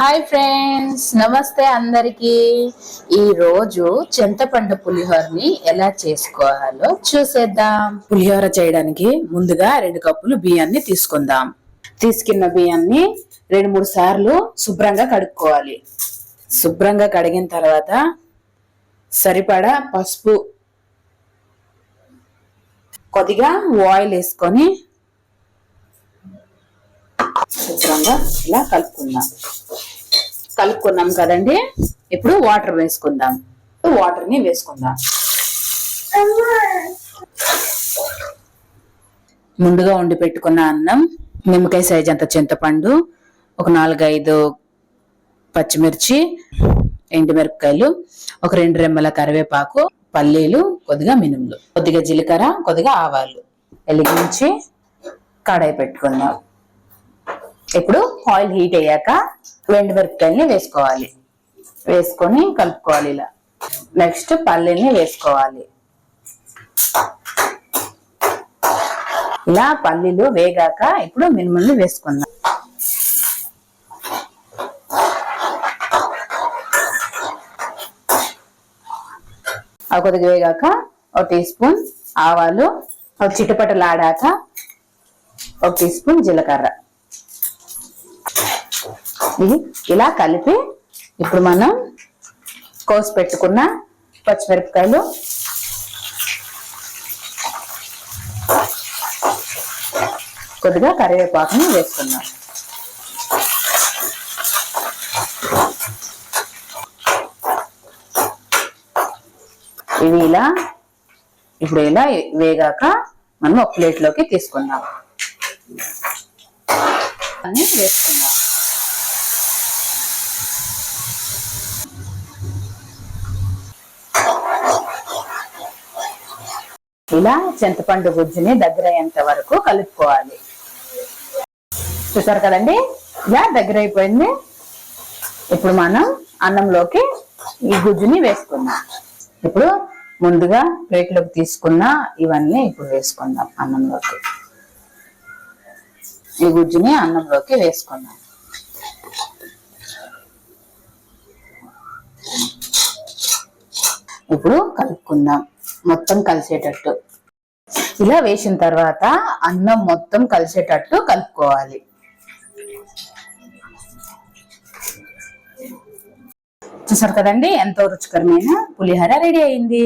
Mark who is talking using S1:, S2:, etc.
S1: Hi friends, నమస్తే అందరికి. ఈ రోజు చింతపండు పులిహోరని ఎలా చేసుకోవాలో చూసేద్దాం. పులిహోర చేయడానికి ముందుగా 2 కప్పులు బియ్యాన్ని తీసుకుందాం. తీసుకున్న బియ్యాన్ని 2-3 సార్లు శుభ్రంగా కడుక్కోవాలి. శుభ్రంగా కడిగిన తర్వాత సరిపడా పసుపు, కొద్దిగా ఆయిల్ వేసుకొని శుభ్రంగా ఇలా కలుపుకున్నాం కదండి. ఇప్పుడు వాటర్ వేసుకుందాం. వాటర్ని వేసుకుందాం. ముందుగా వండి పెట్టుకున్న అన్నం, నిమ్మకాయ సైజ్ అంత చింతపండు, ఒక 4-5 పచ్చిమిర్చి, ఎండుమిరపకాయలు, ఒక 2 రెమ్మల కరివేపాకు, పల్లీలు, కొద్దిగా మినుములు, కొద్దిగా జీలకర్ర, కొద్దిగా ఆవాలు వెలిగించి కడాయి పెట్టుకుందాం. ఇప్పుడు ఆయిల్ హీట్ అయ్యాక ఎండుమిరపకాయల్ని వేసుకోవాలి. వేసుకొని కలుపుకోవాలి. ఇలా నెక్స్ట్ పల్లీల్ని వేసుకోవాలి. ఇలా పల్లీలు వేగాక ఇప్పుడు మినుముల్ని వేసుకుందాం. అవి కొద్దిగా వేగాక 1 టీ స్పూన్ ఆవాలు, ఒక చిటపటలాడాక 1 టీ స్పూన్ జీలకర్ర, ఇది ఇలా కలిపి ఇప్పుడు మనం కోసి పెట్టుకున్న పచ్చిమిరపకాయలు, కొద్దిగా కరివేపాకుని వేసుకున్నాం. ఇవి ఇప్పుడు ఇలా వేగాక మనం ఒక ప్లేట్లోకి తీసుకుందాం. అన్ని వేసుకుందాం. ఇలా చింతపండు గుజ్జుని దగ్గర అయ్యేంత వరకు కలుపుకోవాలి. చూసారు కదండి, ఇలా దగ్గర అయిపోయింది. ఇప్పుడు మనం అన్నంలోకి ఈ గుజ్జుని వేసుకుందాం. ఇప్పుడు ముందుగా ప్లేట్లోకి తీసుకున్న ఇవన్నీ ఇప్పుడు వేసుకుందాం. అన్నంలోకి ఈ గుజ్జుని అన్నంలోకి వేసుకుందాం. ఇప్పుడు కలుపుకుందాం మొత్తం కలిసేటట్టు. ఇలా వేసిన తర్వాత అన్నం మొత్తం కలిసేటట్టు కలుపుకోవాలి. చూసారు కదండి, ఎంతో రుచికరమైన పులిహోర రెడీ అయింది.